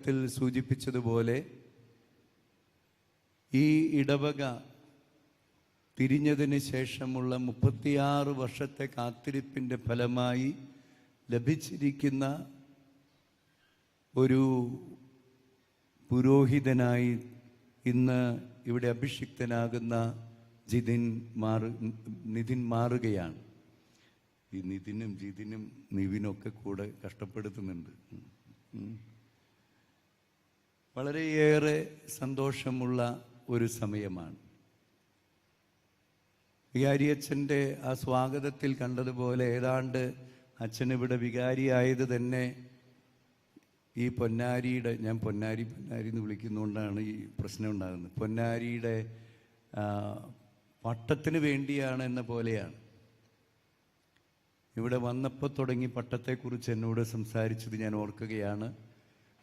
ത്തിൽ സൂചിപ്പിച്ചതുപോലെ ഈ ഇടവക തിരിഞ്ഞതിന് ശേഷമുള്ള 36 വർഷത്തെ കാത്തിരിപ്പിൻ്റെ ഫലമായി ലഭിച്ചിരിക്കുന്ന ഒരു പുരോഹിതനായി ഇന്ന് ഇവിടെ അഭിഷിക്തനാകുന്ന നിതിൻ മാറുകയാണ്. ഈ നിതിനും ജിതിനും നിവിനൊക്കെ കൂടെ കഷ്ടപ്പെടുത്തുന്നുണ്ട്. വളരെയേറെ സന്തോഷമുള്ള ഒരു സമയമാണ്. വികാരിയച്ഛൻ്റെ ആ സ്വാഗതത്തിൽ കണ്ടതുപോലെ ഏതാണ്ട് അച്ഛനിവിടെ വികാരിയായത് തന്നെ ഈ പൊന്നാരിയുടെ, ഞാൻ പൊന്നാരി എന്ന് വിളിക്കുന്നതുകൊണ്ടാണ് ഈ പ്രശ്നം ഉണ്ടാകുന്നത്, പൊന്നാരിയുടെ പട്ടത്തിന് വേണ്ടിയാണ് എന്ന പോലെയാണ്. ഇവിടെ വന്നപ്പോൾ തുടങ്ങി പട്ടത്തെക്കുറിച്ച് എന്നോട് സംസാരിച്ചത് ഞാൻ ഓർക്കുകയാണ്.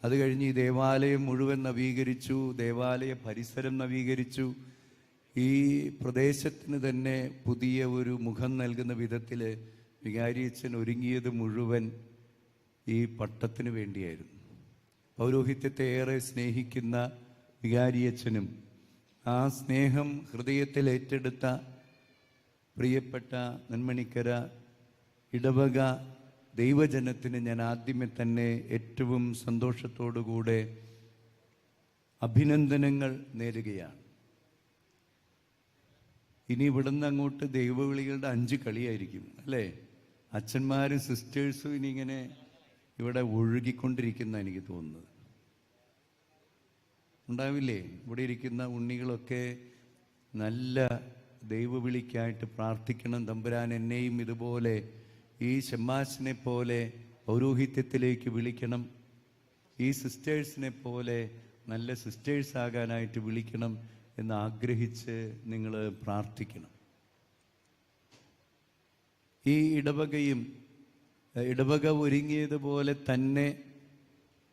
അത് കഴിഞ്ഞ് ഈ ദേവാലയം മുഴുവൻ നവീകരിച്ചു, ദേവാലയ പരിസരം നവീകരിച്ചു. ഈ പ്രദേശത്തിന് തന്നെ പുതിയ ഒരു മുഖം നൽകുന്ന വിധത്തിൽ വികാരിയച്ഛൻ ഒരുങ്ങിയത് മുഴുവൻ ഈ പട്ടത്തിന് വേണ്ടിയായിരുന്നു. പൗരോഹിത്യത്തെ ഏറെ സ്നേഹിക്കുന്ന വികാരിയച്ഛനും ആ സ്നേഹം ഹൃദയത്തിൽ ഏറ്റെടുത്ത പ്രിയപ്പെട്ട നെന്മണിക്കര ഇടവക ദൈവജനത്തിന് ഞാൻ ആദ്യമേ തന്നെ ഏറ്റവും സന്തോഷത്തോടുകൂടെ അഭിനന്ദനങ്ങൾ നേരുകയാണ്. ഇനി ഇവിടുന്ന് അങ്ങോട്ട് ദൈവവിളികളുടെ 5 കളിയായിരിക്കും അല്ലേ? അച്ഛന്മാരും സിസ്റ്റേഴ്സും ഇനി ഇങ്ങനെ ഇവിടെ ഒഴുകിക്കൊണ്ടിരിക്കുന്ന എനിക്ക് തോന്നുന്നത്. ഉണ്ടാവില്ലേ? ഇവിടെ ഇരിക്കുന്ന ഉണ്ണികളൊക്കെ നല്ല ദൈവവിളിക്കായിട്ട് പ്രാർത്ഥിക്കണം. തമ്പുരാൻ എന്നെയും ഇതുപോലെ ഈ ഷമ്മാസിനെ പോലെ പൗരോഹിത്യത്തിലേക്ക് വിളിക്കണം, ഈ സിസ്റ്റേഴ്സിനെ പോലെ നല്ല സിസ്റ്റേഴ്സ് ആകാനായിട്ട് വിളിക്കണം എന്ന് ആഗ്രഹിച്ച് നിങ്ങൾ പ്രാർത്ഥിക്കണം. ഈ ഇടവക ഒരുങ്ങിയതുപോലെ തന്നെ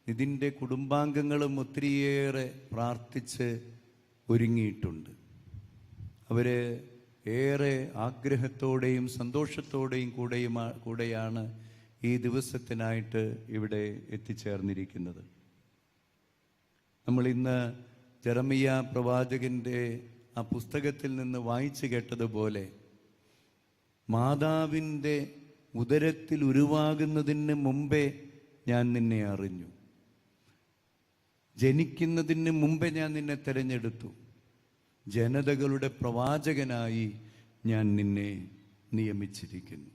ഇതിൻ്റെ കുടുംബാംഗങ്ങളും ഒത്തിരിയേറെ പ്രാർത്ഥിച്ച് ഒരുങ്ങിയിട്ടുണ്ട്. അവർ ഏറെ ആഗ്രഹത്തോടെയും സന്തോഷത്തോടെയും കൂടെയാണ് ഈ ദിവസത്തിനായിട്ട് ഇവിടെ എത്തിച്ചേർന്നിരിക്കുന്നത്. നമ്മൾ ഇന്ന് ജെറമിയ പ്രവാചകൻ്റെ ആ പുസ്തകത്തിൽ നിന്ന് വായിച്ചു കേട്ടതുപോലെ മാതാവിൻ്റെ ഉദരത്തിൽ ഉരുവാകുന്നതിന് മുമ്പേ ഞാൻ നിന്നെ അറിഞ്ഞു, ജനിക്കുന്നതിന് മുമ്പേ ഞാൻ നിന്നെ തിരഞ്ഞെടുത്തു, ജനതകളുടെ പ്രവാചകനായി ഞാൻ നിന്നെ നിയമിച്ചിരിക്കുന്നു.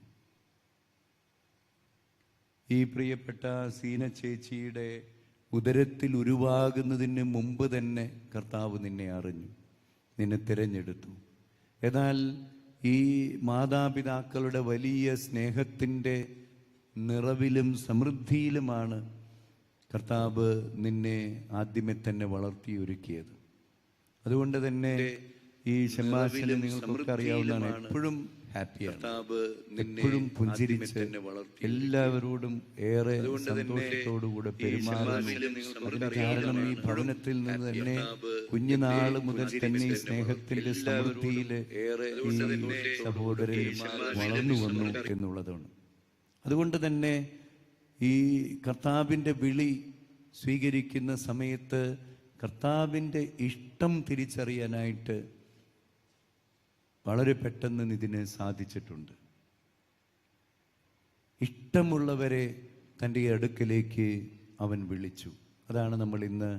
ഈ പ്രിയപ്പെട്ട സീന ചേച്ചിയുടെ ഉദരത്തിൽ ഉരുവാകുന്നതിന് മുമ്പ് തന്നെ കർത്താവ് നിന്നെ അറിഞ്ഞു, നിന്നെ തിരഞ്ഞെടുത്തു. എന്നാൽ ഈ മാതാപിതാക്കളുടെ വലിയ സ്നേഹത്തിൻ്റെ നിറവിലും സമൃദ്ധിയിലുമാണ് കർത്താവ് നിന്നെ ആദ്യമേ തന്നെ വളർത്തിയൊരുക്കിയത്. അതുകൊണ്ട് തന്നെ ഈ ഷമ്മാസിനെ നിങ്ങൾക്കൊക്കെ അറിയാവുന്നതാണ്, എപ്പോഴും ഹാപ്പിയാണ്, എപ്പോഴും പുഞ്ചിരിച്ച് എല്ലാവരോടും ഏറെ സന്തോഷത്തോടുകൂടെ പെരുമാറുന്നു. അതിന് കാരണം ഈ ഭവനത്തിൽ നിന്ന് തന്നെ കുഞ്ഞുനാള് മുതൽ തന്നെ ഈ സ്നേഹത്തിന്റെ സമൃദ്ധിയിൽ ഈ സഹോദരൻ വളർന്നു വന്നു എന്നുള്ളതാണ്. അതുകൊണ്ട് തന്നെ ഈ കർത്താവിൻ്റെ വിളി സ്വീകരിക്കുന്ന സമയത്ത് കർത്താവിൻ്റെ ഇഷ്ടം തിരിച്ചറിയാനായിട്ട് വളരെ പെട്ടെന്ന് ഇതിന് സാധിച്ചിട്ടുണ്ട്. ഇഷ്ടമുള്ളവരെ തൻ്റെ അടുക്കലേക്ക് അവൻ വിളിച്ചു. അതാണ് നമ്മൾ ഇന്ന്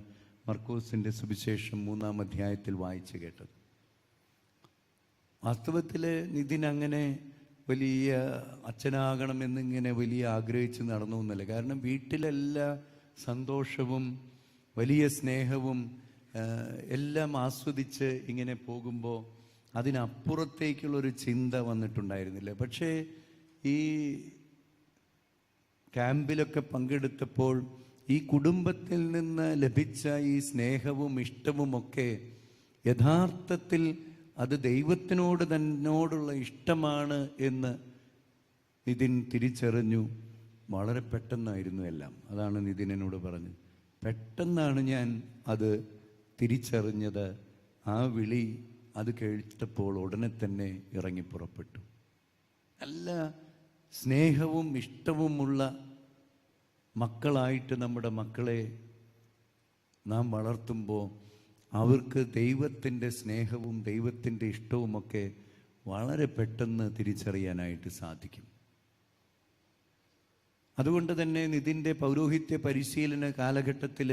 മർക്കോസിൻ്റെ സുവിശേഷം 3-ാം അധ്യായത്തിൽ വായിച്ചു കേട്ടത്. വാസ്തവത്തിൽ നിതിൻ അങ്ങനെ വലിയ അച്ഛനാകണമെന്നിങ്ങനെ വലിയ ആഗ്രഹിച്ച് നടന്നു എന്നല്ല. കാരണം വീട്ടിലെല്ലാ സന്തോഷവും വലിയ സ്നേഹവും എല്ലാം ആസ്വദിച്ച് ഇങ്ങനെ പോകുമ്പോൾ അതിനപ്പുറത്തേക്കുള്ളൊരു ചിന്ത വന്നിട്ടുണ്ടായിരുന്നില്ല. പക്ഷേ ഈ ക്യാമ്പിലൊക്കെ പങ്കെടുത്തപ്പോൾ ഈ കുടുംബത്തിൽ നിന്ന് ലഭിച്ച ഈ സ്നേഹവും ഇഷ്ടവുമൊക്കെ യഥാർത്ഥത്തിൽ അത് ദൈവത്തിനോട് തന്നോടുള്ള ഇഷ്ടമാണ് എന്ന് നിതിൻ തിരിച്ചറിഞ്ഞു. വളരെ പെട്ടെന്നായിരുന്നു എല്ലാം. അതാണ് നിതിൻ എന്നോട് പറഞ്ഞത്. പെട്ടെന്നാണ് ഞാൻ അത് തിരിച്ചറിഞ്ഞത്. ആ വിളി അത് കേട്ടപ്പോൾ ഉടനെ തന്നെ ഇറങ്ങി പുറപ്പെട്ടു. നല്ല സ്നേഹവും ഇഷ്ടവുമുള്ള മക്കളായിട്ട് നമ്മുടെ മക്കളെ നാം വളർത്തുമ്പോൾ അവർക്ക് ദൈവത്തിൻ്റെ സ്നേഹവും ദൈവത്തിൻ്റെ ഇഷ്ടവുമൊക്കെ വളരെ പെട്ടെന്ന് തിരിച്ചറിയാനായിട്ട് സാധിക്കും. അതുകൊണ്ട് തന്നെ നിതിൻ്റെ പൗരോഹിത്യ പരിശീലന കാലഘട്ടത്തിൽ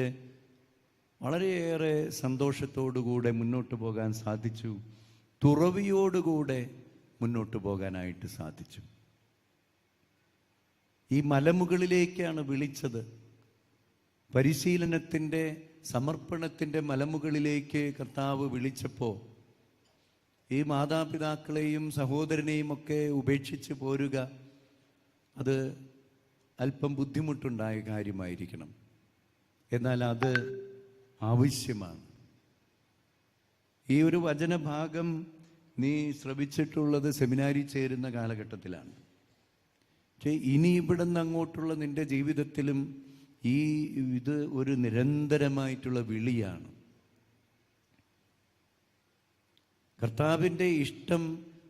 വളരെയേറെ സന്തോഷത്തോടുകൂടെ മുന്നോട്ട് പോകാൻ സാധിച്ചു. തുറവിയോടുകൂടെ മുന്നോട്ട് പോകാനായിട്ട് സാധിച്ചു. ഈ മലമുകളിലേക്കാണ് വിളിച്ചത്. പരിശീലനത്തിൻ്റെ സമർപ്പണത്തിൻ്റെ മലമുകളിലേക്ക് കർത്താവ് വിളിച്ചപ്പോൾ ഈ മാതാപിതാക്കളെയും സഹോദരനെയും ഒക്കെ ഉപേക്ഷിച്ച് പോരുക, അത് അല്പം ബുദ്ധിമുട്ടുണ്ടായ കാര്യമായിരിക്കണം. എന്നാൽ അത് ആവശ്യമാണ്. ഈ ഒരു വചനഭാഗം നീ ശ്രവിച്ചിട്ടുള്ളത് സെമിനാരി ചേരുന്ന കാലഘട്ടത്തിലാണ്. പക്ഷേ ഇനി ഇവിടുന്ന് അങ്ങോട്ടുള്ള നിൻ്റെ ജീവിതത്തിലും ഇത് ഒരു നിരന്തരമായിട്ടുള്ള വിളിയാണ്. കർത്താവിൻ്റെ ഇഷ്ടം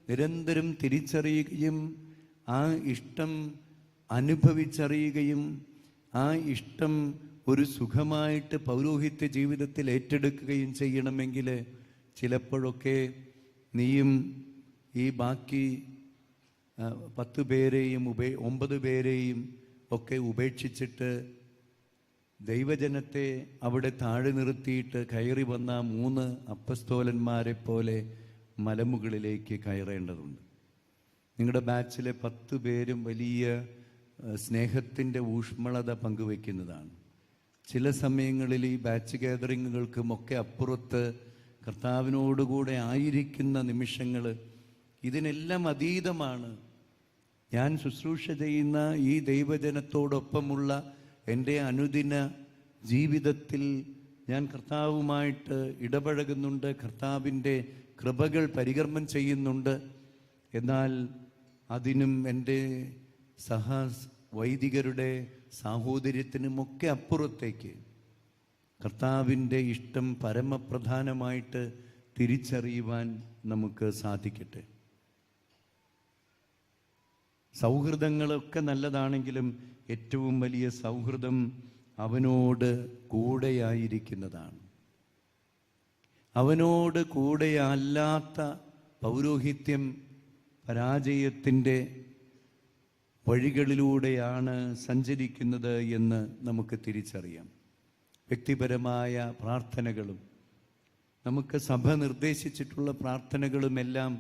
നിരന്തരം തിരിച്ചറിയുകയും ആ ഇഷ്ടം അനുഭവിച്ചറിയുകയും ആ ഇഷ്ടം ഒരു സുഖമായിട്ട് പൗരോഹിത്യ ജീവിതത്തിൽ ഏറ്റെടുക്കുകയും ചെയ്യണമെങ്കിൽ ചിലപ്പോഴൊക്കെ നീയും ഈ ബാക്കി 10 പേരെയും 9 പേരെയും ഒക്കെ ഉപേക്ഷിച്ചിട്ട് ദൈവജനത്തെ അവിടെ താഴെ നിർത്തിയിട്ട് കയറി വന്ന 3 അപ്പസ്തോലന്മാരെ പോലെ മലമുകളിലേക്ക് കയറേണ്ടതുണ്ട്. നിങ്ങളുടെ ബാച്ചിലെ 10 പേരും വലിയ സ്നേഹത്തിൻ്റെ ഊഷ്മളത പങ്കുവെക്കുന്നതാണ്. ചില സമയങ്ങളിൽ ഈ ബാച്ച് ഗാദറിങ്ങുകൾക്കുമൊക്കെ അപ്പുറത്ത് കർത്താവിനോടുകൂടെ ആയിരിക്കുന്ന നിമിഷങ്ങൾ ഇതിനെല്ലാം അതീതമാണ്. ഞാൻ ശുശ്രൂഷ ചെയ്യുന്ന ഈ ദൈവജനത്തോടൊപ്പമുള്ള എൻ്റെ അനുദിന ജീവിതത്തിൽ ഞാൻ കർത്താവുമായിട്ട് ഇടപഴകുന്നുണ്ട്, കർത്താവിൻ്റെ കൃപകൾ പരികർമ്മം ചെയ്യുന്നുണ്ട്. എന്നാൽ അതിനും എൻ്റെ വൈദികരുടെ സാഹോദര്യത്തിനുമൊക്കെ അപ്പുറത്തേക്ക് കർത്താവിൻ്റെ ഇഷ്ടം പരമപ്രധാനമായിട്ട് തിരിച്ചറിയുവാൻ നമുക്ക് സാധിക്കട്ടെ. സൗഹൃദങ്ങളൊക്കെ നല്ലതാണെങ്കിലും ഏറ്റവും വലിയ സൗഹൃദം അവനോട് കൂടെയായിരിക്കുന്നതാണ്. അവനോട് കൂടെയല്ലാത്ത പൗരോഹിത്യം പരാജയത്തിൻ്റെ വഴികളിലൂടെയാണ് സഞ്ചരിക്കുന്നത് എന്ന് നമുക്ക് തിരിച്ചറിയാം. വ്യക്തിപരമായ പ്രാർത്ഥനകളും നമുക്ക് സഭ നിർദ്ദേശിച്ചിട്ടുള്ള പ്രാർത്ഥനകളുമെല്ലാം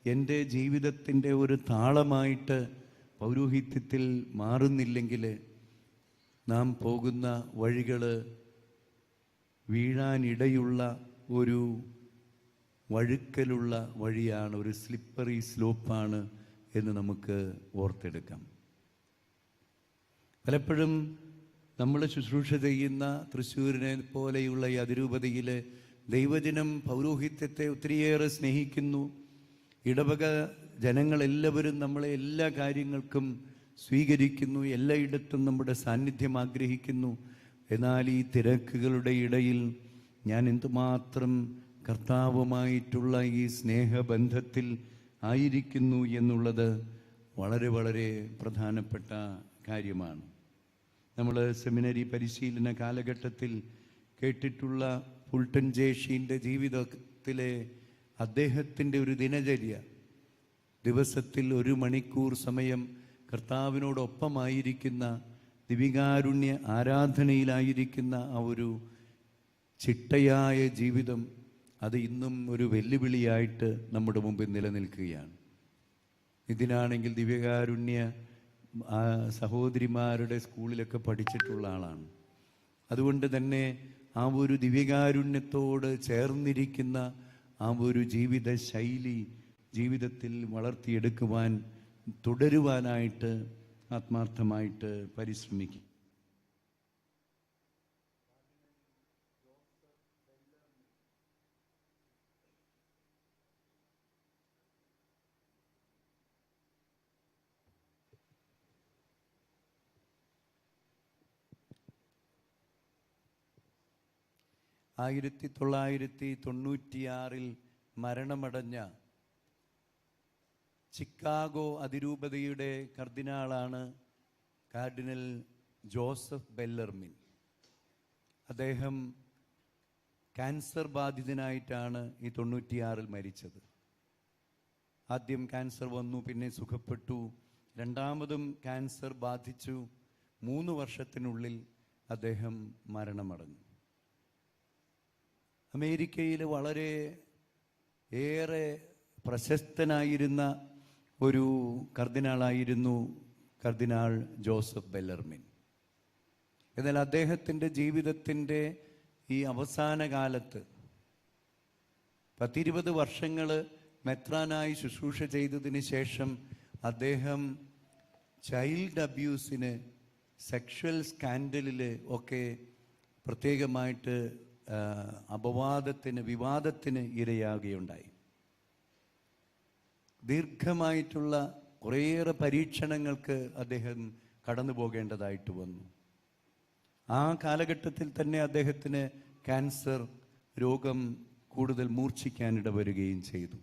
എൻ്റെ ജീവിതത്തിൻ്റെ ഒരു താളമായിട്ട് പൗരോഹിത്യത്തിൽ മാറുന്നില്ലെങ്കിൽ നാം പോകുന്ന വഴികൾ വീഴാനിടയുള്ള ഒരു വഴുക്കലുള്ള വഴിയാണ്, ഒരു സ്ലിപ്പറി സ്ലോപ്പാണ് എന്ന് നമുക്ക് ഓർത്തെടുക്കാം. പലപ്പോഴും നമ്മൾ ശുശ്രൂഷ ചെയ്യുന്ന തൃശ്ശൂരിനെ പോലെയുള്ള ഈ അതിരൂപതയിൽ ദൈവജനം പൗരോഹിത്യത്തെ ഒത്തിരിയേറെ സ്നേഹിക്കുന്നു. ഇടവക ജനങ്ങളെല്ലാവരും നമ്മളെ എല്ലാ കാര്യങ്ങൾക്കും സ്വീകരിക്കുന്നു, എല്ലായിടത്തും നമ്മുടെ സാന്നിധ്യം ആഗ്രഹിക്കുന്നു. എന്നാൽ ഈ തിരക്കുകളുടെ ഇടയിൽ ഞാൻ എന്തുമാത്രം കർത്താവുമായിട്ടുള്ള ഈ സ്നേഹബന്ധത്തിൽ ആയിരിക്കുന്നു എന്നുള്ളത് വളരെ വളരെ പ്രധാനപ്പെട്ട കാര്യമാണ്. നമ്മൾ സെമിനറി പരിശീലന കാലഘട്ടത്തിൽ കേട്ടിട്ടുള്ള ഫുൾട്ടൻ ജേഷീൻ്റെ ജീവിതത്തിലെ അദ്ദേഹത്തിൻ്റെ ഒരു ദിനചര്യ, ദിവസത്തിൽ 1 മണിക്കൂർ സമയം കർത്താവിനോടൊപ്പമായിരിക്കുന്ന, ദിവികാരുണ്യ ആരാധനയിലായിരിക്കുന്ന ആ ഒരു ചിട്ടയായ ജീവിതം, അത് ഇന്നും ഒരു വെല്ലുവിളിയായിട്ട് നമ്മുടെ മുമ്പിൽ നിലനിൽക്കുകയാണ്. ഇതിനാണെങ്കിൽ ദിവ്യകാരുണ്യ സഹോദരിമാരുടെ സ്കൂളിലൊക്കെ പഠിച്ചിട്ടുള്ള ആളാണ്. അതുകൊണ്ട് തന്നെ ആ ഒരു ദിവ്യകാരുണ്യത്തോട് ചേർന്നിരിക്കുന്ന ആ ഒരു ജീവിത ശൈലി ജീവിതത്തിൽ വളർത്തിയെടുക്കുവാൻ തുടരുവാനായിട്ട് ആത്മാർത്ഥമായിട്ട് പരിശ്രമിക്കും. ആയിരത്തി 1996 മരണമടഞ്ഞ ചിക്കാഗോ അതിരൂപതയുടെ കർദിനാളാണ് കാർഡിനൽ ജോസഫ് ബെല്ലർമിൻ. അദ്ദേഹം ക്യാൻസർ ബാധിതനായിട്ടാണ് ഈ 96 മരിച്ചത്. ആദ്യം ക്യാൻസർ വന്നു, പിന്നെ സുഖപ്പെട്ടു, രണ്ടാമതും ക്യാൻസർ ബാധിച്ചു. 3 വർഷത്തിനുള്ളിൽ അദ്ദേഹം മരണമടഞ്ഞു. അമേരിക്കയിൽ വളരെ ഏറെ പ്രശസ്തനായിരുന്ന ഒരു കർദിനാളായിരുന്നു കർദിനാൾ ജോസഫ് ബെല്ലർമിൻ. എന്നാൽ അദ്ദേഹത്തിൻ്റെ ജീവിതത്തിൻ്റെ ഈ അവസാന കാലത്ത് 10-20 വർഷങ്ങൾ മെത്രാനായി ശുശ്രൂഷ ചെയ്തതിന് ശേഷം അദ്ദേഹം ചൈൽഡ് അബ്യൂസിന്, സെക്ഷൽ സ്കാൻഡലിൽ ഒക്കെ പ്രത്യേകമായിട്ട് വിവാദത്തിന് ഇരയാകുകയുണ്ടായി. ദീർഘമായിട്ടുള്ള കുറേയേറെ പരീക്ഷണങ്ങൾക്ക് അദ്ദേഹം കടന്നു പോകേണ്ടതായിട്ട് വന്നു. ആ കാലഘട്ടത്തിൽ തന്നെ അദ്ദേഹത്തിന് ക്യാൻസർ രോഗം കൂടുതൽ മൂർച്ഛിക്കാനിട വരികയും ചെയ്തു.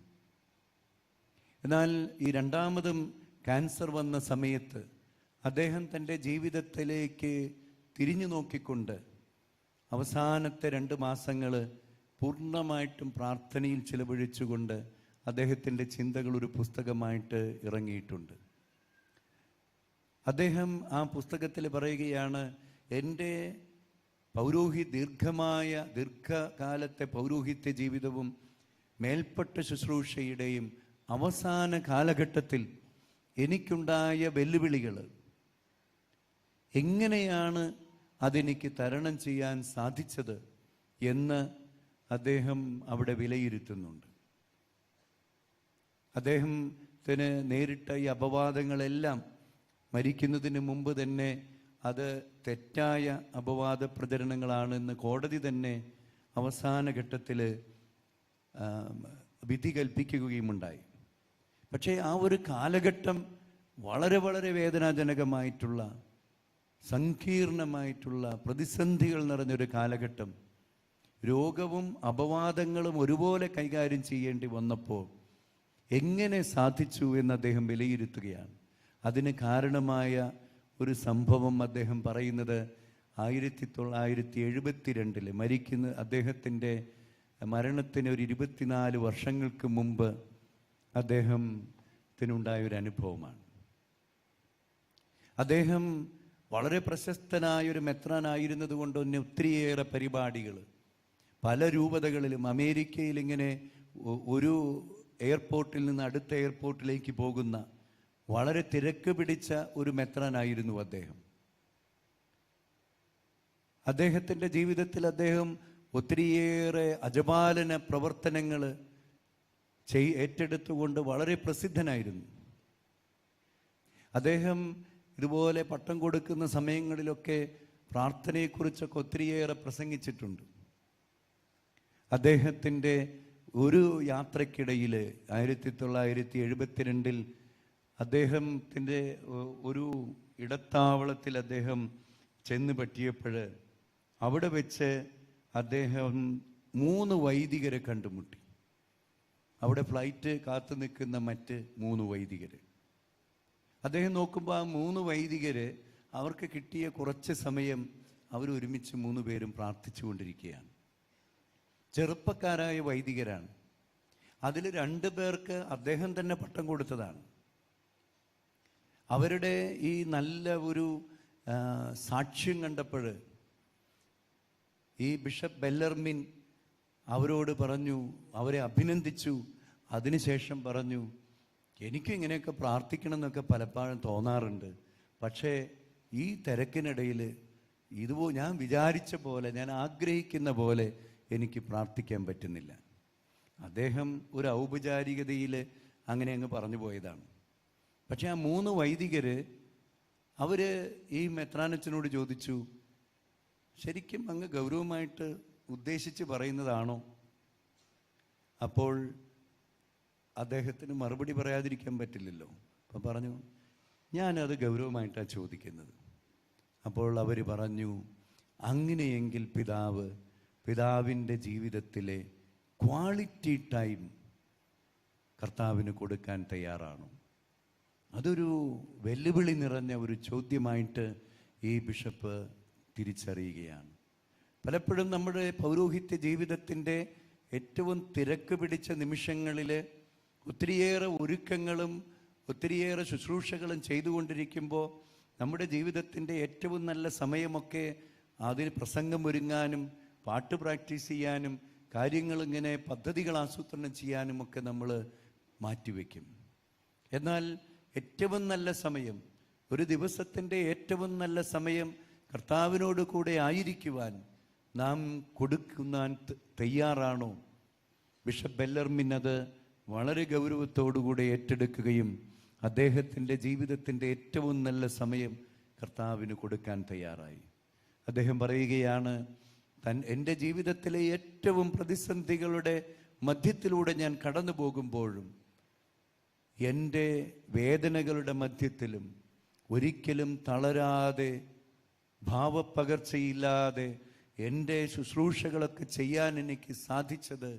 എന്നാൽ ഈ രണ്ടാമതും ക്യാൻസർ വന്ന സമയത്ത് അദ്ദേഹം തൻ്റെ ജീവിതത്തിലേക്ക് തിരിഞ്ഞു നോക്കിക്കൊണ്ട് അവസാനത്തെ 2 മാസങ്ങൾ പൂർണ്ണമായിട്ടും പ്രാർത്ഥനയിൽ ചിലവഴിച്ചുകൊണ്ട് അദ്ദേഹത്തിൻ്റെ ചിന്തകൾ ഒരു പുസ്തകമായിട്ട് ഇറങ്ങിയിട്ടുണ്ട്. അദ്ദേഹം ആ പുസ്തകത്തിൽ പറയുകയാണ്, എൻ്റെ ദീർഘകാലത്തെ പൗരോഹിത്യ ജീവിതവും മേൽപ്പെട്ട ശുശ്രൂഷയുടെയും അവസാന കാലഘട്ടത്തിൽ എനിക്കുണ്ടായ വെല്ലുവിളികൾ എങ്ങനെയാണ് അതെനിക്ക് തരണം ചെയ്യാൻ സാധിച്ചത് എന്ന് അദ്ദേഹം അവിടെ വിലയിരുത്തുന്നുണ്ട്. അദ്ദേഹത്തിന് നേരിട്ട ഈ അപവാദങ്ങളെല്ലാം മരിക്കുന്നതിന് മുമ്പ് തന്നെ അത് തെറ്റായ അപവാദ പ്രചരണങ്ങളാണെന്ന് കോടതി തന്നെ അവസാന ഘട്ടത്തിൽ വിധി കൽപ്പിക്കുകയുമുണ്ടായി. പക്ഷേ ആ ഒരു കാലഘട്ടം വളരെ വളരെ വേദനാജനകമായിട്ടുള്ള, സങ്കീർണമായിട്ടുള്ള, പ്രതിസന്ധികൾ നിറഞ്ഞൊരു കാലഘട്ടം. രോഗവും അപവാദങ്ങളും ഒരുപോലെ കൈകാര്യം ചെയ്യേണ്ടി വന്നപ്പോൾ എങ്ങനെ സാധിച്ചു എന്ന് അദ്ദേഹം വിലയിരുത്തുകയാണ്. അതിന് കാരണമായ ഒരു സംഭവം അദ്ദേഹം പറയുന്നത് 1972 അദ്ദേഹത്തിൻ്റെ മരണത്തിന് ഒരു 24 വർഷങ്ങൾക്ക് മുമ്പ് അദ്ദേഹത്തിനുണ്ടായൊരു അനുഭവമാണ്. അദ്ദേഹം വളരെ പ്രശസ്തനായൊരു മെത്രാനായിരുന്നത് കൊണ്ട് തന്നെ ഒത്തിരിയേറെ പരിപാടികൾ പല രൂപതകളിലും, അമേരിക്കയിൽ ഇങ്ങനെ ഒരു എയർപോർട്ടിൽ നിന്ന് അടുത്ത എയർപോർട്ടിലേക്ക് പോകുന്ന വളരെ തിരക്ക് പിടിച്ച ഒരു മെത്രാനായിരുന്നു അദ്ദേഹം. അദ്ദേഹത്തിൻ്റെ ജീവിതത്തിൽ അദ്ദേഹം ഒത്തിരിയേറെ അജപാലന പ്രവർത്തനങ്ങൾ ഏറ്റെടുത്തുകൊണ്ട് വളരെ പ്രസിദ്ധനായിരുന്നു. അദ്ദേഹം ഇതുപോലെ പട്ടം കൊടുക്കുന്ന സമയങ്ങളിലൊക്കെ പ്രാർത്ഥനയെക്കുറിച്ചൊക്കെ ഒത്തിരിയേറെ പ്രസംഗിച്ചിട്ടുണ്ട്. അദ്ദേഹത്തിൻ്റെ ഒരു യാത്രക്കിടയിൽ 1972 അദ്ദേഹത്തിൻ്റെ ഒരു ഇടത്താവളത്തിൽ അദ്ദേഹം ചെന്ന് പറ്റിയപ്പോൾ അവിടെ വെച്ച് അദ്ദേഹം 3 വൈദികരെ കണ്ടുമുട്ടി. അവിടെ ഫ്ലൈറ്റ് കാത്തു നിൽക്കുന്ന മറ്റ് 3 വൈദികർ. അദ്ദേഹം നോക്കുമ്പോൾ ആ 3 വൈദികർ അവർക്ക് കിട്ടിയ കുറച്ച് സമയം അവരൊരുമിച്ച് 3 പേരും പ്രാർത്ഥിച്ചു കൊണ്ടിരിക്കുകയാണ്. ചെറുപ്പക്കാരായ വൈദികരാണ്. അതിൽ 2 പേർക്ക് അദ്ദേഹം തന്നെ പട്ടം കൊടുത്തതാണ്. അവരുടെ ഈ നല്ല ഒരു സാക്ഷ്യം കണ്ടപ്പോൾ ഈ ബിഷപ്പ് ബെല്ലർമിൻ അവരോട് പറഞ്ഞു, അവരെ അഭിനന്ദിച്ചു. അതിനുശേഷം പറഞ്ഞു, എനിക്കും ഇങ്ങനെയൊക്കെ പ്രാർത്ഥിക്കണം എന്നൊക്കെ പലപ്പോഴും തോന്നാറുണ്ട്, പക്ഷേ ഈ തിരക്കിനിടയിൽ ഞാൻ വിചാരിച്ച പോലെ, ഞാൻ ആഗ്രഹിക്കുന്ന പോലെ എനിക്ക് പ്രാർത്ഥിക്കാൻ പറ്റുന്നില്ല. അദ്ദേഹം ഒരു ഔപചാരികതയിൽ അങ്ങനെ അങ്ങ് പറഞ്ഞു പോയതാണ്. പക്ഷെ ആ 3 വൈദികർ അവർ ഈ മെത്രാനച്ചനോട് ചോദിച്ചു, ശരിക്കും അങ്ങ് ഗൗരവമായിട്ട് ഉദ്ദേശിച്ച് പറയുന്നതാണോ? അപ്പോൾ അദ്ദേഹത്തിന് മറുപടി പറയാതിരിക്കാൻ പറ്റില്ലല്ലോ. അപ്പം പറഞ്ഞു, ഞാനത് ഗൗരവമായിട്ടാണ് ചോദിക്കുന്നത്. അപ്പോൾ അവർ പറഞ്ഞു, അങ്ങനെയെങ്കിൽ പിതാവിൻ്റെ ജീവിതത്തിലെ ക്വാളിറ്റി ടൈം കർത്താവിന് കൊടുക്കാൻ തയ്യാറാണോ? അതൊരു വെല്ലുവിളി നിറഞ്ഞ ഒരു ചോദ്യമായിട്ട് ഈ ബിഷപ്പ് തിരിച്ചറിയുകയാണ്. പലപ്പോഴും നമ്മുടെ പൗരോഹിത്യ ജീവിതത്തിൻ്റെ ഏറ്റവും തിരക്ക് പിടിച്ച നിമിഷങ്ങളിൽ ഒത്തിരിയേറെ ഒരുക്കങ്ങളും ഒത്തിരിയേറെ ശുശ്രൂഷകളും ചെയ്തുകൊണ്ടിരിക്കുമ്പോൾ നമ്മുടെ ജീവിതത്തിൻ്റെ ഏറ്റവും നല്ല സമയമൊക്കെ അതിന് പ്രസംഗം ഒരുങ്ങാനും പാട്ട് പ്രാക്ടീസ് ചെയ്യാനും കാര്യങ്ങളിങ്ങനെ പദ്ധതികൾ ആസൂത്രണം ചെയ്യാനും ഒക്കെ നമ്മൾ മാറ്റിവെക്കും. എന്നാൽ ഏറ്റവും നല്ല സമയം, ഒരു ദിവസത്തിൻ്റെ ഏറ്റവും നല്ല സമയം കർത്താവിനോട് കൂടെ ആയിരിക്കുവാൻ നാം കൊടുക്കുവാൻ തയ്യാറാണോ? ബിഷപ്പ് ബെല്ലർമിൻ അത് വളരെ ഗൗരവത്തോടുകൂടെ ഏറ്റെടുക്കുകയും അദ്ദേഹത്തിൻ്റെ ജീവിതത്തിൻ്റെ ഏറ്റവും നല്ല സമയം കർത്താവിന് കൊടുക്കാൻ തയ്യാറായി. അദ്ദേഹം പറയുകയാണ്, എൻ്റെ ജീവിതത്തിലെ ഏറ്റവും പ്രതിസന്ധികളുടെ മധ്യത്തിലൂടെ ഞാൻ കടന്നു പോകുമ്പോഴും എൻ്റെ വേദനകളുടെ മധ്യത്തിലും ഒരിക്കലും തളരാതെ ഭാവപ്പകർച്ചയില്ലാതെ എൻ്റെ ശുശ്രൂഷകളൊക്കെ ചെയ്യാൻ എനിക്ക് സാധിച്ചത്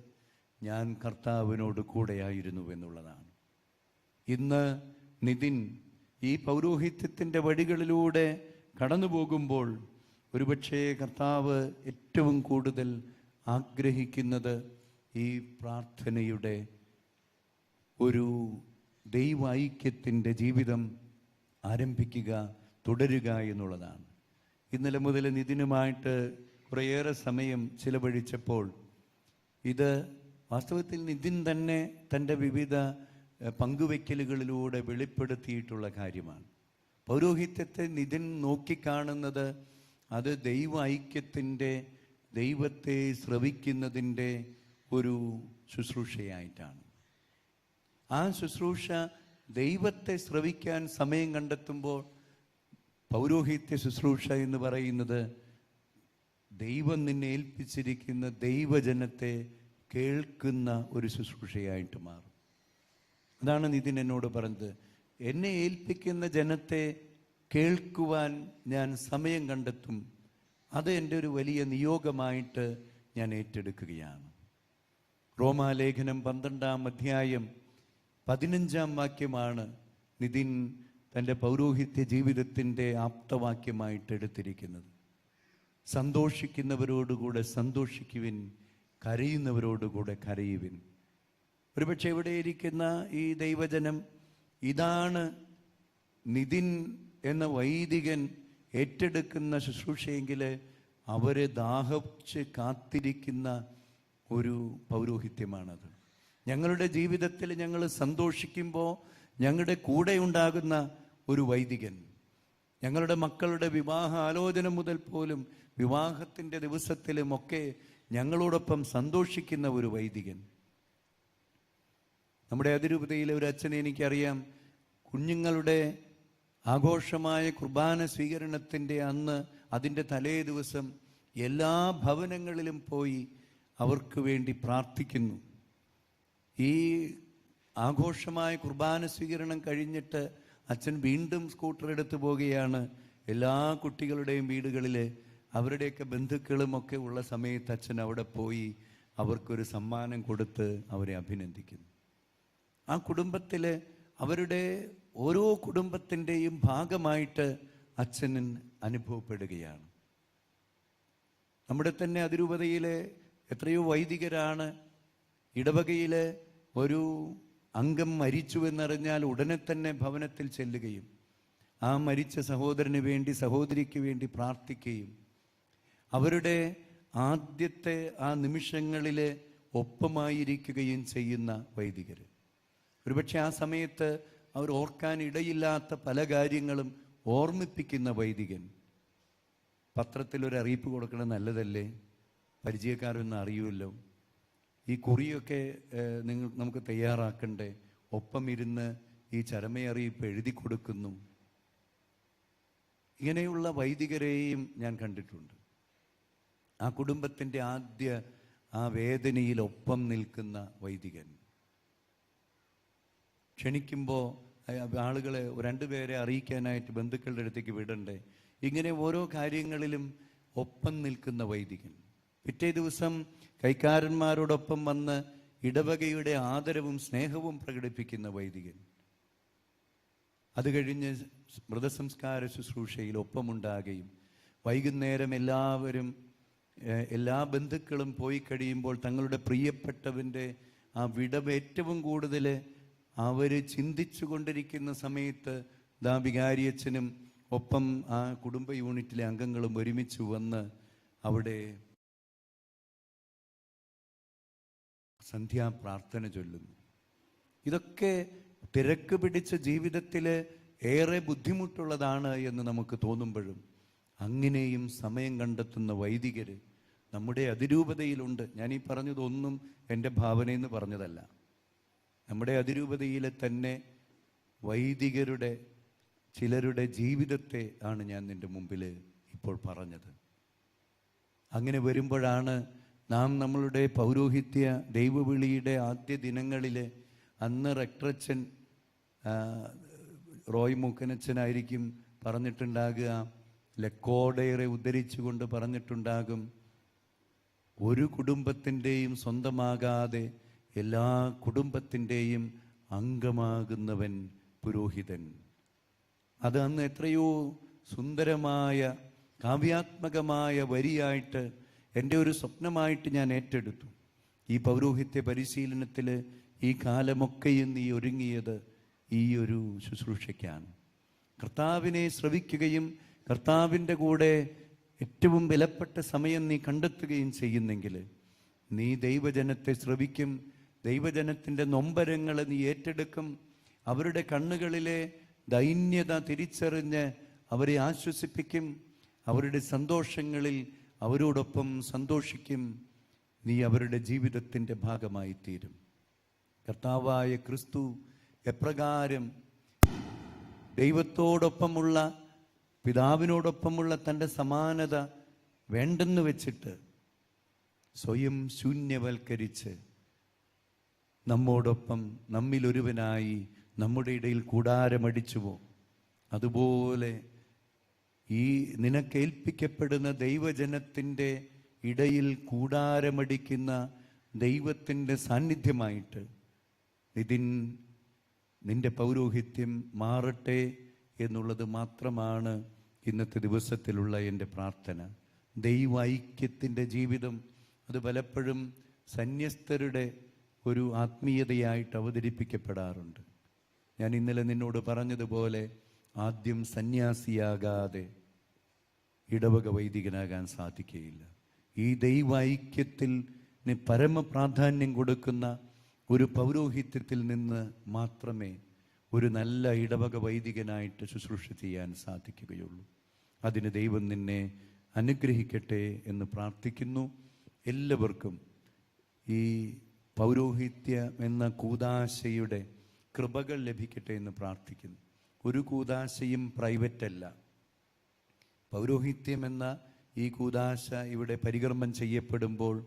ഞാൻ കർത്താവിനോട് കൂടെയായിരുന്നു എന്നുള്ളതാണ്. ഇന്ന് നിതിൻ ഈ പൗരോഹിത്യത്തിൻ്റെ വഴികളിലൂടെ കടന്നു പോകുമ്പോൾ ഒരുപക്ഷേ കർത്താവ് ഏറ്റവും കൂടുതൽ ആഗ്രഹിക്കുന്നത് ഈ പ്രാർത്ഥനയുടെ ഒരു ദൈവ ഐക്യത്തിൻ്റെ ജീവിതം ആരംഭിക്കുക, തുടരുക എന്നുള്ളതാണ്. ഇന്നലെ മുതൽ നിതിനുമായിട്ട് കുറേയേറെ സമയം ചിലവഴിച്ചപ്പോൾ ഇത് വാസ്തവത്തിൽ നിതിൻ തന്നെ തൻ്റെ വിവിധ പങ്കുവയ്ക്കലുകളിലൂടെ വെളിപ്പെടുത്തിയിട്ടുള്ള കാര്യമാണ്. പൗരോഹിത്യത്തെ നിതിൻ നോക്കിക്കാണുന്നത് അത് ദൈവ ഐക്യത്തിൻ്റെ, ദൈവത്തെ ശ്രവിക്കുന്നതിൻ്റെ ഒരു ശുശ്രൂഷയായിട്ടാണ്. ആ ശുശ്രൂഷ ദൈവത്തെ ശ്രവിക്കാൻ സമയം കണ്ടെത്തുമ്പോൾ പൗരോഹിത്യ ശുശ്രൂഷ എന്ന് പറയുന്നത് ദൈവം നിന്നെ ഏൽപ്പിച്ചിരിക്കുന്ന ദൈവജനത്തെ കേൾക്കുന്ന ഒരു ശുശ്രൂഷയായിട്ട് മാറും. അതാണ് നിതിൻ എന്നോട് പറഞ്ഞത്. എന്നെ ഏൽപ്പിക്കുന്ന ജനത്തെ കേൾക്കുവാൻ ഞാൻ സമയം കണ്ടെത്തും. അത് എൻ്റെ ഒരു വലിയ നിയോഗമായിട്ട് ഞാൻ ഏറ്റെടുക്കുകയാണ്. റോമാലേഖനം 12-ാം അധ്യായം 15-ാം വാക്യമാണ് നിതിൻ തൻ്റെ പൗരോഹിത്യ ജീവിതത്തിൻ്റെ ആപ്തവാക്യമായിട്ട് എടുത്തിരിക്കുന്നത്. സന്തോഷിക്കുന്നവരോടുകൂടെ സന്തോഷിക്കുവിൻ, കരയുന്നവരോടുകൂടെ കരയുവിൻ. ഒരുപക്ഷെ ഇവിടെ ഇരിക്കുന്ന ഈ ദൈവജനം ഇതാണ് നിതിൻ എന്ന വൈദികൻ ഏറ്റെടുക്കുന്ന ശുശ്രൂഷയെങ്കിൽ അവരെ ദാഹിച്ച് കാത്തിരിക്കുന്ന ഒരു പൗരോഹിത്യമാണത്. ഞങ്ങളുടെ ജീവിതത്തിൽ ഞങ്ങൾ സന്തോഷിക്കുമ്പോൾ ഞങ്ങളുടെ കൂടെ ഉണ്ടാകുന്ന ഒരു വൈദികൻ, ഞങ്ങളുടെ മക്കളുടെ വിവാഹ ആലോചന മുതൽ പോലും വിവാഹത്തിൻ്റെ ദിവസത്തിലുമൊക്കെ ഞങ്ങളോടൊപ്പം സന്തോഷിക്കുന്ന ഒരു വൈദികൻ. നമ്മുടെ അതിരൂപതയിലെ ഒരു അച്ഛനെ എനിക്കറിയാം. കുഞ്ഞുങ്ങളുടെ ആഘോഷമായ കുർബാന സ്വീകരണത്തിൻ്റെ അന്ന്, അതിൻ്റെ തലേ ദിവസം എല്ലാ ഭവനങ്ങളിലും പോയി അവർക്ക് വേണ്ടി പ്രാർത്ഥിക്കുന്നു. ഈ ആഘോഷമായ കുർബാന സ്വീകരണം കഴിഞ്ഞിട്ട് അച്ഛൻ വീണ്ടും സ്കൂട്ടർ എടുത്ത് പോവുകയാണ്. എല്ലാ കുട്ടികളുടെയും വീടുകളിൽ അവരുടെയൊക്കെ ബന്ധുക്കളുമൊക്കെ ഉള്ള സമയത്ത് അച്ഛൻ അവിടെ പോയി അവർക്കൊരു സമ്മാനം കൊടുത്ത് അവരെ അഭിനന്ദിക്കുന്നു. ആ കുടുംബത്തിൽ അവരുടെ ഓരോ കുടുംബത്തിൻ്റെയും ഭാഗമായിട്ട് അച്ഛൻ അനുഭവപ്പെടുകയാണ്. നമ്മുടെ തന്നെ അതിരൂപതയിലെ എത്രയോ വൈദികരാണ് ഇടവകയിൽ ഒരു അംഗം മരിച്ചു എന്നറിഞ്ഞാൽ ഉടനെ തന്നെ ഭവനത്തിൽ ചെല്ലുകയും ആ മരിച്ച സഹോദരന് വേണ്ടി, സഹോദരിക്ക് വേണ്ടി പ്രാർത്ഥിക്കുകയും അവരുടെ ആദ്യത്തെ ആ നിമിഷങ്ങളിൽ ഒപ്പമായിരിക്കുകയും ചെയ്യുന്ന വൈദികർ. ഒരുപക്ഷെ ആ സമയത്ത് അവർ ഓർക്കാൻ ഇടയില്ലാത്ത പല കാര്യങ്ങളും ഓർമ്മിപ്പിക്കുന്ന വൈദികൻ. പത്രത്തിലൊരു അറിയിപ്പ് കൊടുക്കണം, നല്ലതല്ലേ? പരിചയക്കാരൊന്നും അറിയുമല്ലോ. ഈ കുറിയൊക്കെ നമുക്ക് തയ്യാറാക്കണ്ടേ? ഒപ്പം ഇരുന്ന് ഈ ചരമയറിയിപ്പ് എഴുതി കൊടുക്കുന്നു. ഇങ്ങനെയുള്ള വൈദികരെയും ഞാൻ കണ്ടിട്ടുണ്ട്. ആ കുടുംബത്തിൻ്റെ ആദ്യ ആ വേദനയിൽ ഒപ്പം നിൽക്കുന്ന വൈദികൻ. ക്ഷണിക്കുമ്പോൾ ആളുകളെ 2 പേരെ അറിയിക്കാനായിട്ട് ബന്ധുക്കളുടെ അടുത്തേക്ക് വിടണ്ടേ? ഇങ്ങനെ ഓരോ കാര്യങ്ങളിലും ഒപ്പം നിൽക്കുന്ന വൈദികൻ. പിറ്റേ ദിവസം കൈക്കാരന്മാരോടൊപ്പം വന്ന് ഇടവകയുടെ ആദരവും സ്നേഹവും പ്രകടിപ്പിക്കുന്ന വൈദികൻ. അത് കഴിഞ്ഞ് മൃതസംസ്കാര ശുശ്രൂഷയിൽ ഒപ്പമുണ്ടാകുകയും വൈകുന്നേരം എല്ലാവരും എല്ലാ ബന്ധുക്കളും പോയി കഴിയുമ്പോൾ തങ്ങളുടെ പ്രിയപ്പെട്ടവൻ്റെ ആ വിടവ് ഏറ്റവും കൂടുതൽ അവർ ചിന്തിച്ചു കൊണ്ടിരിക്കുന്ന സമയത്ത് ദാ വികാരിയച്ഛനും ഒപ്പം ആ കുടുംബ യൂണിറ്റിലെ അംഗങ്ങളും ഒരുമിച്ച് വന്ന് അവിടെ സന്ധ്യാപ്രാർത്ഥന ചൊല്ലുന്നു. ഇതൊക്കെ തിരക്ക് പിടിച്ച ജീവിതത്തിൽ ഏറെ ബുദ്ധിമുട്ടുള്ളതാണ് എന്ന് നമുക്ക് തോന്നുമ്പോഴും അങ്ങനെയും സമയം കണ്ടെത്തുന്ന വൈദികർ നമ്മുടെ അതിരൂപതയിലുണ്ട്. ഞാനീ പറഞ്ഞതൊന്നും എൻ്റെ ഭാവനയെന്ന് പറഞ്ഞതല്ല. നമ്മുടെ അതിരൂപതയിലെ തന്നെ വൈദികരുടെ ചിലരുടെ ജീവിതത്തെ ആണ് ഞാൻ നിൻ്റെ മുമ്പിൽ ഇപ്പോൾ പറഞ്ഞത്. അങ്ങനെ വരുമ്പോഴാണ് നാം നമ്മളുടെ പൗരോഹിത്യ ദൈവവിളിയുടെ ആദ്യ ദിനങ്ങളിൽ അന്ന് റെക്ടറച്ചൻ റോയ് മൂക്കനച്ചനായിരിക്കും പറഞ്ഞിട്ടുണ്ടാകുക, ലക്കോഡേറെ ഉദ്ധരിച്ചുകൊണ്ട് പറഞ്ഞിട്ടുണ്ടാകും, ഒരു കുടുംബത്തിൻ്റെയും സ്വന്തമാകാതെ എല്ലാ കുടുംബത്തിൻ്റെയും അംഗമാകുന്നവൻ പുരോഹിതൻ. അത് അന്ന് എത്രയോ സുന്ദരമായ കാവ്യാത്മകമായ വരിയായിട്ട് എൻ്റെ ഒരു സ്വപ്നമായിട്ട് ഞാൻ ഏറ്റെടുത്തു. ഈ പൗരോഹിത്യ പരിശീലനത്തിൽ ഈ കാലമൊക്കെയും നീ ഒരുങ്ങിയത് ഈ ഒരു ശുശ്രൂഷയ്ക്കാണ്. കർത്താവിനെ ശ്രവിക്കുകയും കർത്താവിൻ്റെ കൂടെ ഏറ്റവും വിലപ്പെട്ട സമയം നീ കണ്ടെത്തുകയും ചെയ്യുന്നെങ്കിൽ നീ ദൈവജനത്തെ ശ്രവിക്കും, ദൈവജനത്തിൻ്റെ നൊമ്പരങ്ങളെ നീ ഏറ്റെടുക്കും, അവരുടെ കണ്ണുകളിലെ ദൈന്യത തിരിച്ചറിഞ്ഞ് അവരെ ആശ്വസിപ്പിക്കും, അവരുടെ സന്തോഷങ്ങളിൽ അവരോടൊപ്പം സന്തോഷിക്കും. നീ അവരുടെ ജീവിതത്തിൻ്റെ ഭാഗമായി തീരും. കർത്താവായ ക്രിസ്തു എപ്രകാരം ദൈവത്തോടൊപ്പമുള്ള പിതാവിനോടൊപ്പമുള്ള തൻ്റെ സമാനത വേണ്ടെന്ന് വെച്ചിട്ട് സ്വയം ശൂന്യവൽക്കരിച്ച് നമ്മോടൊപ്പം നമ്മിലൊരുവനായി നമ്മുടെ ഇടയിൽ കൂടാരമടിച്ചുവോ, അതുപോലെ ഈ നിനക്കേൽപ്പിക്കപ്പെടുന്ന ദൈവജനത്തിൻ്റെ ഇടയിൽ കൂടാരമടിക്കുന്ന ദൈവത്തിൻ്റെ സാന്നിധ്യമായിട്ട് നിന്റെ പൗരോഹിത്യം മാറട്ടെ എന്നുള്ളത് മാത്രമാണ് ഇന്നത്തെ ദിവസത്തിലുള്ള എൻ്റെ പ്രാർത്ഥന. ദൈവ ഐക്യത്തിൻ്റെ ജീവിതം അത് പലപ്പോഴും സന്യസ്തരുടെ ഒരു ആത്മീയതയായിട്ട് അവതരിപ്പിക്കപ്പെടാറുണ്ട്. ഞാൻ ഇന്നലെ നിന്നോട് പറഞ്ഞതുപോലെ ആദ്യം സന്യാസിയാകാതെ ഇടവക വൈദികനാകാൻ സാധിക്കുകയില്ല. ഈ ദൈവ ഐക്യത്തിൽ പരമപ്രാധാന്യം കൊടുക്കുന്ന ഒരു പൗരോഹിത്യത്തിൽ നിന്ന് മാത്രമേ ഒരു നല്ല ഇടവക വൈദികനായിട്ട് ശുശ്രൂഷ ചെയ്യാൻ സാധിക്കുകയുള്ളൂ. അതിന് ദൈവം നിന്നെ അനുഗ്രഹിക്കട്ടെ എന്ന് പ്രാർത്ഥിക്കുന്നു. എല്ലാവർക്കും ഈ പൗരോഹിത്യം എന്ന കൂദാശയുടെ കൃപകൾ ലഭിക്കട്ടെ എന്ന് പ്രാർത്ഥിക്കുന്നു. ഒരു കൂദാശയും പ്രൈവറ്റ് അല്ല. പൗരോഹിത്യം എന്ന ഈ കൂദാശ ഇവിടെ പരികർമ്മം ചെയ്യപ്പെടുമ്പോൾ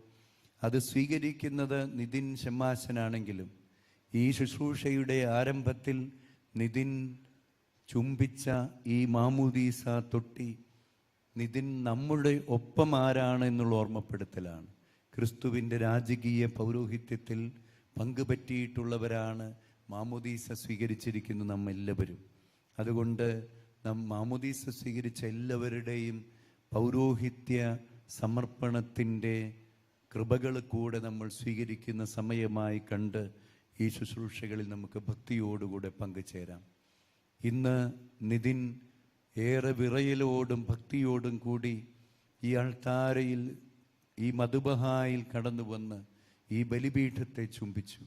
അത് സ്വീകരിക്കുന്നത് നിതിൻ ഷമ്മാശനാണെങ്കിലും ഈ ശുശ്രൂഷയുടെ ആരംഭത്തിൽ നിതിൻ ചുംബിച്ച ഈ മാമോദീസ തൊട്ടി നിതിൻ നമ്മുടെ ഒപ്പം ആരാണ് എന്നുള്ള ഓർമ്മപ്പെടുത്തലാണ്. ക്രിസ്തുവിൻ്റെ രാജകീയ പൗരോഹിത്യത്തിൽ പങ്കുപറ്റിയിട്ടുള്ളവരാണ് മാമോദീസ സ്വീകരിച്ചിരിക്കുന്ന നമ്മെല്ലാവരും. അതുകൊണ്ട് മാമോദീസ സ്വീകരിച്ച എല്ലാവരുടെയും പൗരോഹിത്യ സമർപ്പണത്തിൻ്റെ കൃപകൾ കൂടെ നമ്മൾ സ്വീകരിക്കുന്ന സമയമായി കണ്ട് ഈ ശുശ്രൂഷകളിൽ നമുക്ക് ഭക്തിയോടുകൂടെ പങ്കുചേരാം. ഇന്ന് നിതിൻ ഏറെ വിറയലോടും ഭക്തിയോടും കൂടി ഈ അൾത്താരയിൽ ഈ മധുബഹായിൽ കടന്നു വന്ന് ഈ ബലിപീഠത്തെ ചുംബിച്ചു.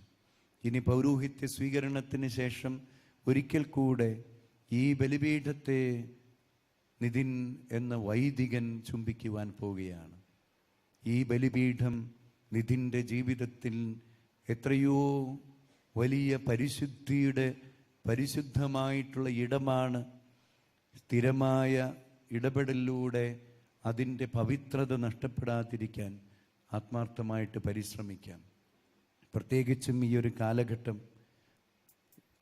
ഇനി പൗരോഹിത്യ സ്വീകരണത്തിന് ശേഷം ഒരിക്കൽ കൂടെ ഈ ബലിപീഠത്തെ നിതിൻ എന്ന വൈദികൻ ചുംബിക്കുവാൻ പോവുകയാണ്. ഈ ബലിപീഠം നിതിൻ്റെ ജീവിതത്തിൽ എത്രയോ വലിയ പരിശുദ്ധമായിട്ടുള്ള ഇടമാണ്. സ്ഥിരമായ ഇടപെടലിലൂടെ അതിൻ്റെ പവിത്രത നഷ്ടപ്പെടാതിരിക്കാൻ ആത്മാർത്ഥമായിട്ട് പരിശ്രമിക്കാം. പ്രത്യേകിച്ചും ഈ ഒരു കാലഘട്ടം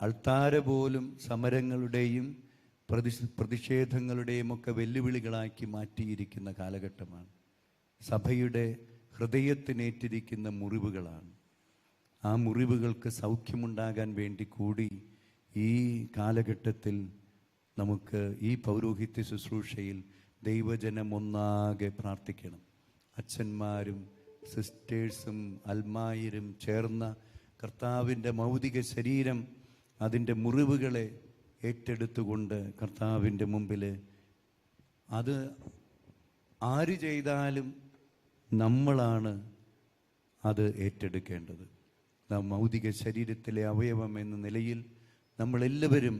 അൾത്താര പോലും സമരങ്ങളുടെയും പ്രതിഷേധങ്ങളുടെയും ഒക്കെ വെല്ലുവിളികളാക്കി മാറ്റിയിരിക്കുന്ന കാലഘട്ടമാണ്. സഭയുടെ ഹൃദയത്തിനേറ്റിരിക്കുന്ന മുറിവുകളാണ്. ആ മുറിവുകൾക്ക് സൗഖ്യമുണ്ടാകാൻ വേണ്ടി കൂടി ഈ കാലഘട്ടത്തിൽ നമുക്ക് ഈ പൗരോഹിത്യ ശുശ്രൂഷയിൽ ദൈവജനം ഒന്നാകെ പ്രാർത്ഥിക്കണം. അച്ഛന്മാരും സിസ്റ്റേഴ്സും അൽമായരും ചേർന്ന കർത്താവിൻ്റെ മൗതിക ശരീരം അതിൻ്റെ മുറിവുകളെ ഏറ്റെടുത്തുകൊണ്ട് കർത്താവിൻ്റെ മുമ്പിൽ അത് ആര് ചെയ്താലും നമ്മളാണ് അത് ഏറ്റെടുക്കേണ്ടത്. മൗതിക ശരീരത്തിലെ അവയവം എന്ന നിലയിൽ നമ്മളെല്ലാവരും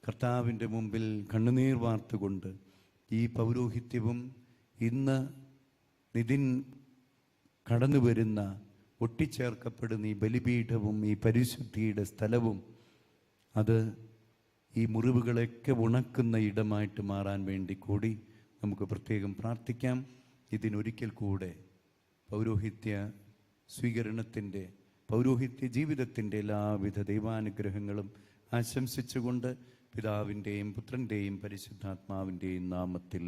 കർത്താവിൻ്റെ മുമ്പിൽ കണ്ണുനീർ വാർത്തുകൊണ്ട് ഈ പൗരോഹിത്യവും ഇന്ന് നിതിൻ കടന്നു വരുന്ന ഒട്ടിച്ചേർക്കപ്പെടുന്ന ഈ ബലിപീഠവും ഈ പരിശുദ്ധിയുടെ സ്ഥലവും അത് ഈ മുറിവുകളൊക്കെ ഉണക്കുന്ന ഇടമായിട്ട് മാറാൻ വേണ്ടി കൂടി നമുക്ക് പ്രത്യേകം പ്രാർത്ഥിക്കാം. ഇതിനൊരിക്കൽ കൂടെ പൗരോഹിത്യ സ്വീകരണത്തിൻ്റെ പൗരോഹിത്യ ജീവിതത്തിൻ്റെ എല്ലാവിധ ദൈവാനുഗ്രഹങ്ങളും ആശംസിച്ചുകൊണ്ട് പിതാവിൻ്റെയും പുത്രൻ്റെയും പരിശുദ്ധാത്മാവിൻ്റെയും നാമത്തിൽ